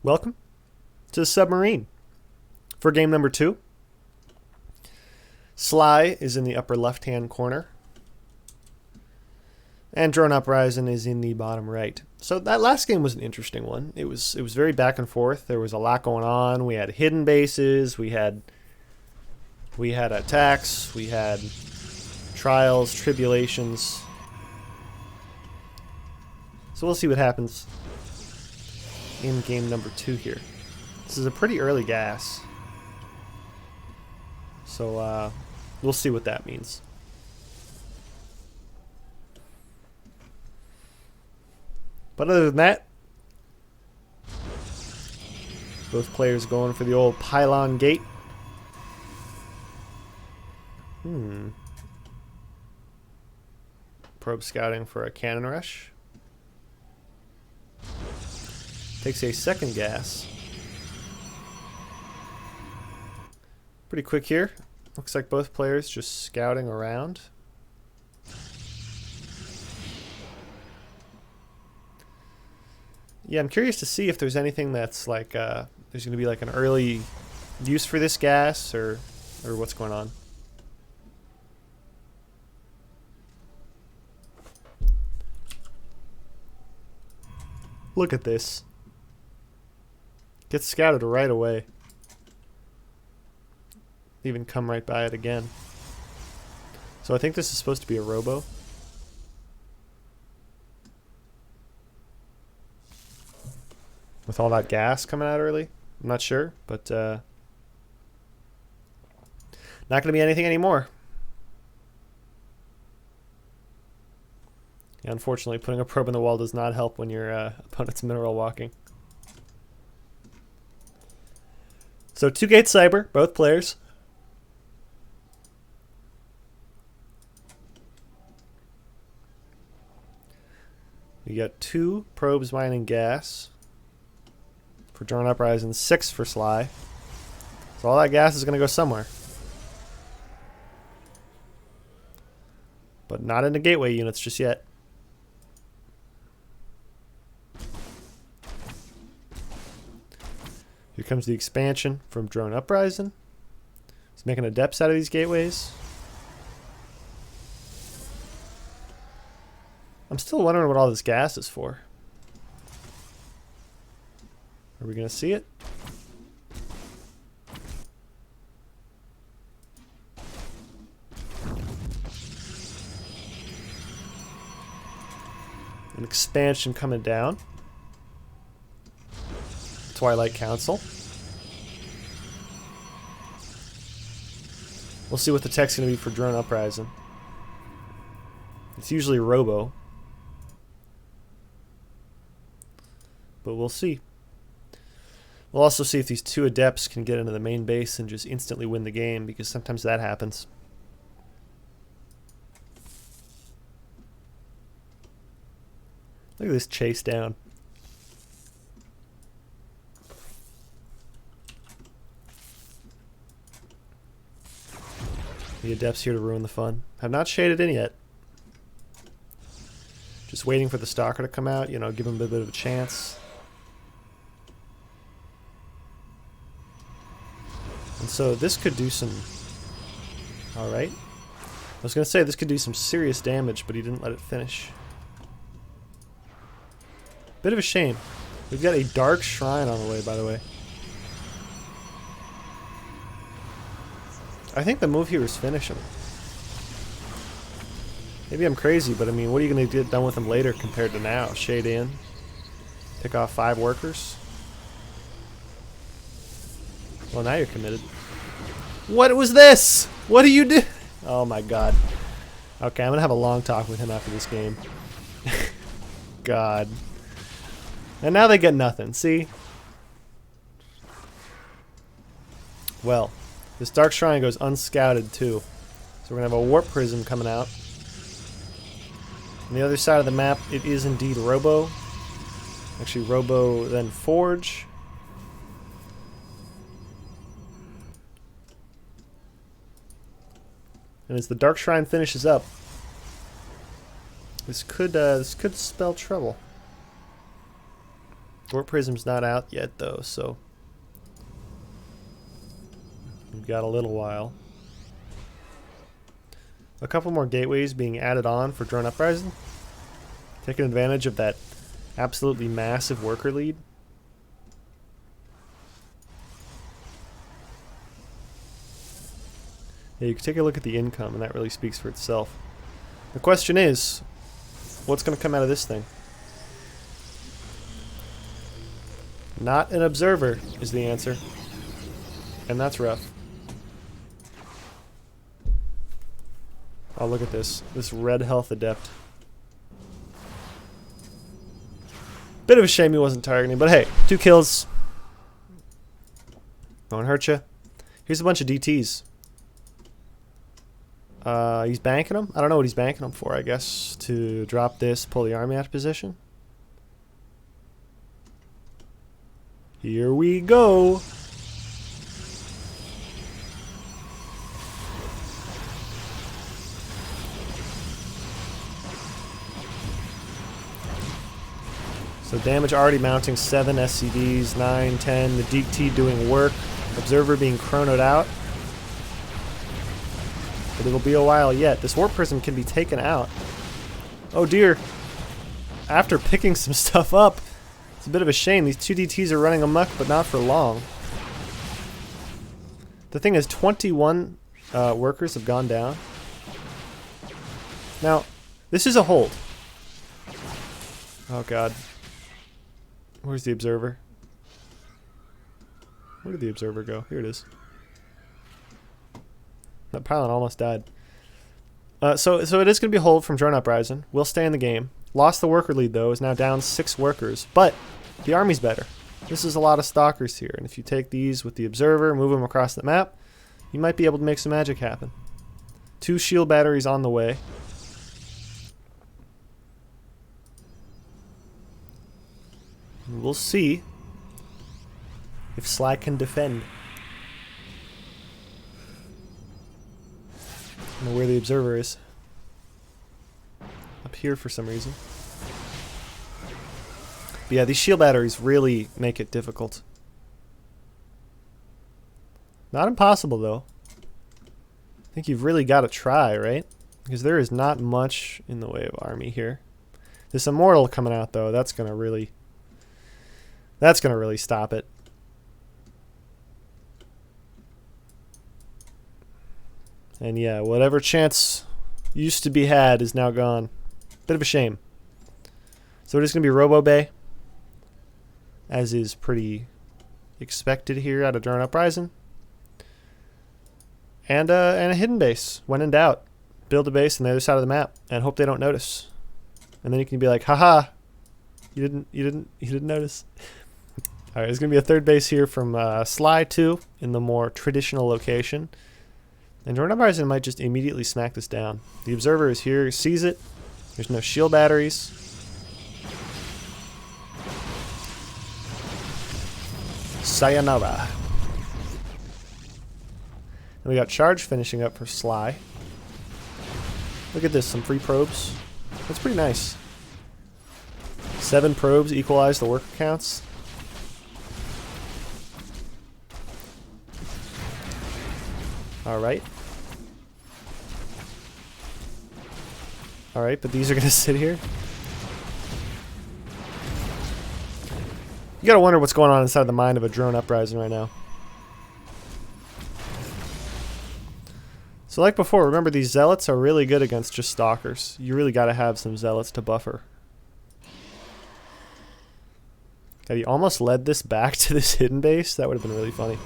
Welcome to the Submarine for game number 2. Sly is in the upper left-hand corner, and DroneUprisin is in the bottom right. So that last game was an interesting one. It was very back and forth. There was a lot going on. We had hidden bases. We had attacks. We had trials, tribulations. So we'll see what happens in game number 2 here. This is a pretty early gas, so we'll see what that means. But other than that, both players going for the old pylon gate. Probe scouting for a cannon rush. Takes a second gas. Pretty quick here. Looks like both players just scouting around. Yeah, I'm curious to see if there's anything that's like, there's going to be like an early use for this gas or what's going on. Look at this. Gets scouted right away. Even come right by it again. So I think this is supposed to be a robo. With all that gas coming out early. I'm not sure, but not going to be anything anymore. Yeah, unfortunately, putting a probe in the wall does not help when your opponent's mineral walking. So 2-gate cyber, both players. You got 2 probes mining gas for DroneUprisin, 6 for Sly. So all that gas is going to go somewhere. But not into gateway units just yet. Here comes the expansion from DroneUprisin. He's making adepts out of these gateways. I'm still wondering what all this gas is for. Are we going to see it? An expansion coming down. Twilight Council. We'll see what the tech's going to be for DroneUprisin. It's usually robo, but we'll see. We'll also see if these 2 adepts can get into the main base and just instantly win the game, because sometimes that happens. Look at this chase down. The adepts here to ruin the fun. Have not shaded in yet. Just waiting for the stalker to come out, you know, give him a bit of a chance. And so this could do some... Alright. I was going to say this could do some serious damage, but he didn't let it finish. Bit of a shame. We've got a dark shrine on the way, by the way. I think the move here is finish him. Maybe I'm crazy, but I mean, what are you going to get done with him later compared to now? Shade in. Pick off 5 workers. Well, now you're committed. What was this? What do you do? Oh my god. Okay, I'm going to have a long talk with him after this game. God. And now they get nothing, see? Well, this Dark Shrine goes unscouted too. So we're going to have a Warp Prism coming out. On the other side of the map, it is indeed Robo. Actually, Robo, then Forge. And as the Dark Shrine finishes up, this could spell trouble. Warp Prism's not out yet though, so we've got a little while. A couple more gateways being added on for DroneUprisin. Taking advantage of that absolutely massive worker lead. Yeah, you can take a look at the income, and that really speaks for itself. The question is, what's going to come out of this thing? Not an observer is the answer. And that's rough. Oh, look at this. This red health adept. Bit of a shame he wasn't targeting, but hey, 2 kills. Won't hurt you. Here's a bunch of DTs. He's banking them? I don't know what he's banking them for, I guess. To drop this, pull the army out of position. Here we go. So damage already mounting 7 SCVs, 9, 10. The DT doing work. Observer being chronoed out. But it'll be a while yet. This Warp Prism can be taken out. Oh dear. After picking some stuff up, it's a bit of a shame. These 2 DTs are running amok, but not for long. The thing is, 21 workers have gone down. Now, this is a hold. Oh god. Where's the observer? Where did the observer go? Here it is. That pylon almost died. So it is going to be a hold from DroneUprisin. We'll stay in the game. Lost the worker lead though, is now down 6 workers. But the army's better. This is a lot of stalkers here, and if you take these with the observer, move them across the map, you might be able to make some magic happen. 2 shield batteries on the way. We'll see if Sly can defend. I don't know where the observer is. Up here for some reason. But yeah, these shield batteries really make it difficult. Not impossible though. I think you've really got to try, right? Because there is not much in the way of army here. This immortal coming out though, that's gonna really stop it. And yeah, whatever chance used to be had is now gone. Bit of a shame. So it is going to be Robo Bay, as is pretty expected here out of DroneUprisin. And a hidden base. When in doubt, build a base on the other side of the map and hope they don't notice. And then you can be like, haha, you didn't notice. All right, there's going to be a 3rd base here from Sly 2 in the more traditional location. And DroneUprisin might just immediately smack this down. The observer is here, sees it. There's no shield batteries. Sayonara. And we got charge finishing up for Sly. Look at this, some free probes. That's pretty nice. 7 probes equalize the worker counts. Alright. Alright, but these are going to sit here. You gotta wonder what's going on inside the mind of a DroneUprisin right now. So like before, remember these zealots are really good against just stalkers. You really gotta have some zealots to buffer. God, he almost led this back to this hidden base. That would have been really funny.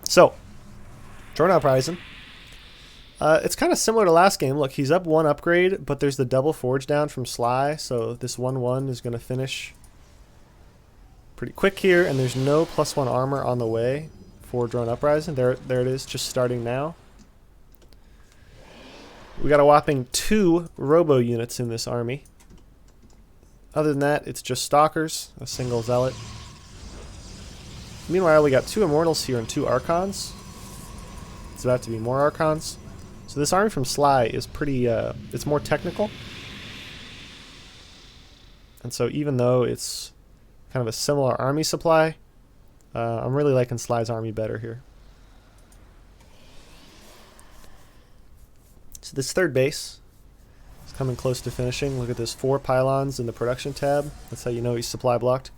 So, DroneUprisin. It's kind of similar to last game. Look, he's up 1 upgrade, but there's the double forge down from Sly, so this 1-1 is going to finish pretty quick here, and there's no +1 armor on the way for DroneUprisin. There it is, just starting now. We got a whopping 2 robo units in this army. Other than that, it's just stalkers, a single zealot. Meanwhile, we got 2 immortals here and 2 archons. It's about to be more archons. So this army from Sly is pretty, it's more technical. And so even though it's kind of a similar army supply, I'm really liking Sly's army better here. So this third base is coming close to finishing. Look at this, 4 pylons in the production tab. That's how you know he's supply blocked.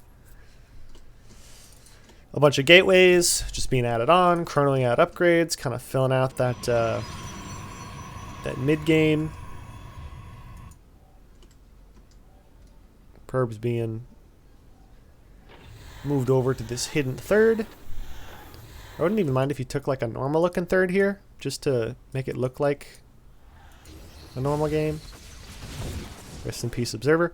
A bunch of gateways just being added on, chronoing out upgrades, kind of filling out that that mid game. Probes being moved over to this hidden third. I wouldn't even mind if you took like a normal looking third here, just to make it look like a normal game. Rest in peace, Observer.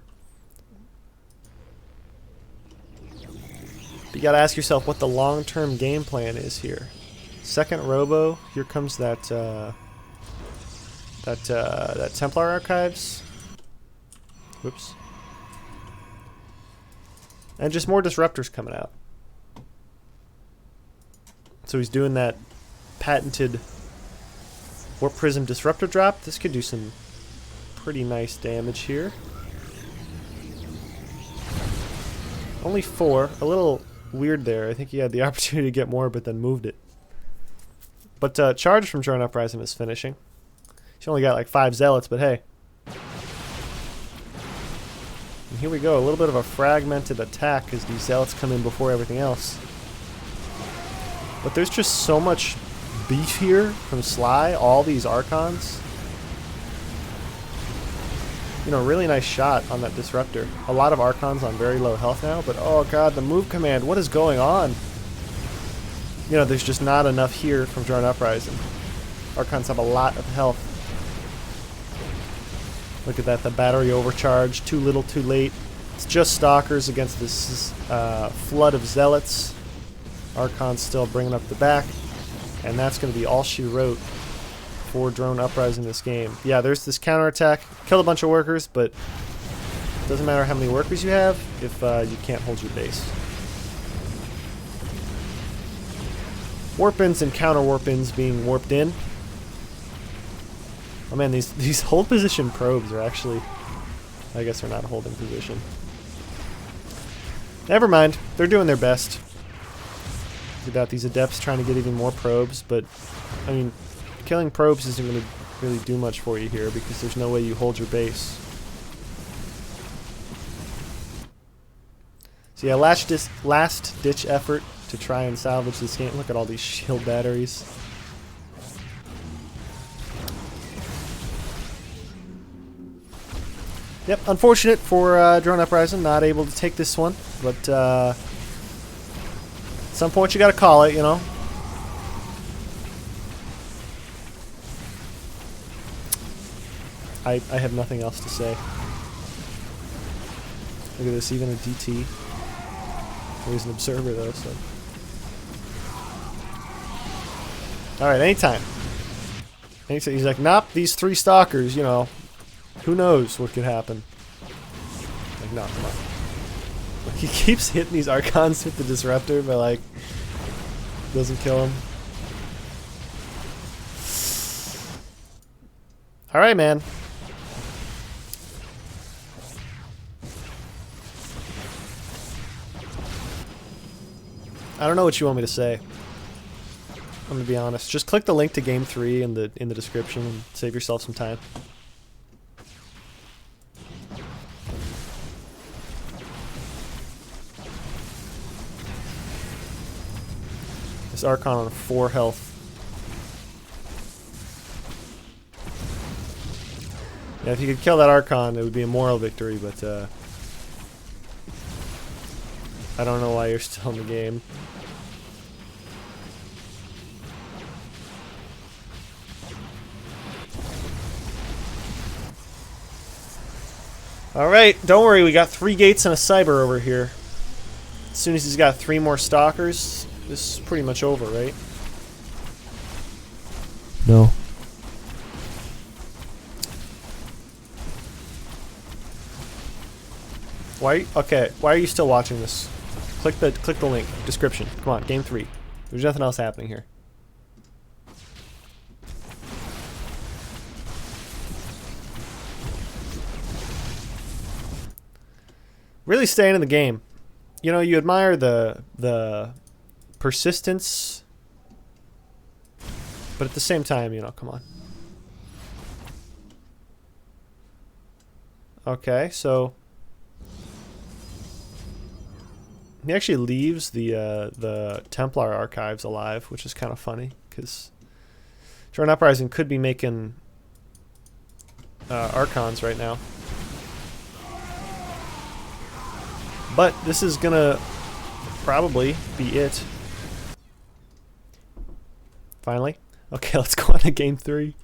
But you gotta ask yourself what the long-term game plan is here. Second Robo, here comes that that Templar Archives. Whoops. And just more disruptors coming out. So he's doing that patented Warp Prism Disruptor drop. This could do some pretty nice damage here. Only 4. A little weird there. I think he had the opportunity to get more, but then moved it. But charge from DroneUprisin is finishing. She only got like 5 zealots, but hey. And here we go. A little bit of a fragmented attack as these zealots come in before everything else. But there's just so much beef here from Sly. All these Archons. You know, really nice shot on that Disruptor. A lot of Archons on very low health now, but oh god, the move command, what is going on? You know, there's just not enough here from DroneUprisin. Archons have a lot of health. Look at that, the battery overcharge, too little, too late. It's just Stalkers against this flood of Zealots. Archon's still bringing up the back, and that's going to be all she wrote for DroneUprisin in this game. Yeah, there's this counterattack. Killed a bunch of workers, but it doesn't matter how many workers you have if you can't hold your base. Warp-ins and counter-warp-ins being warped in. Oh man, these hold position probes are actually... I guess they're not a holding position. Never mind, they're doing their best. About these adepts trying to get even more probes, but I mean, killing probes isn't going to really do much for you here because there's no way you hold your base. So yeah, last ditch effort to try and salvage this game. Look at all these shield batteries. Yep, unfortunate for DroneUprisin, not able to take this one, but at some point you gotta call it, you know. I have nothing else to say. Look at this, even a DT. He's an observer though, so. Alright, anytime. He's like, nope, these 3 stalkers, you know. Who knows what could happen? Like, no, come on. Like, he keeps hitting these Archons with the Disruptor, but like, doesn't kill him. Alright, man. I don't know what you want me to say. I'm gonna be honest. Just click the link to Game 3 in the description and save yourself some time. This Archon on 4 health. Yeah, if you could kill that Archon, it would be a moral victory, but I don't know why you're still in the game. Alright, don't worry, we got 3 gates and a cyber over here. As soon as he's got 3 more stalkers, this is pretty much over, right? No. Why? Okay, why are you still watching this? Click the link, description. Come on, Game 3. There's nothing else happening here. Really staying in the game. You know, you admire the persistence, but at the same time, you know, come on. Okay, so he actually leaves the Templar archives alive, which is kind of funny because DroneUprisin could be making Archons right now. But this is gonna probably be it. Finally. Okay, let's go on to game 3.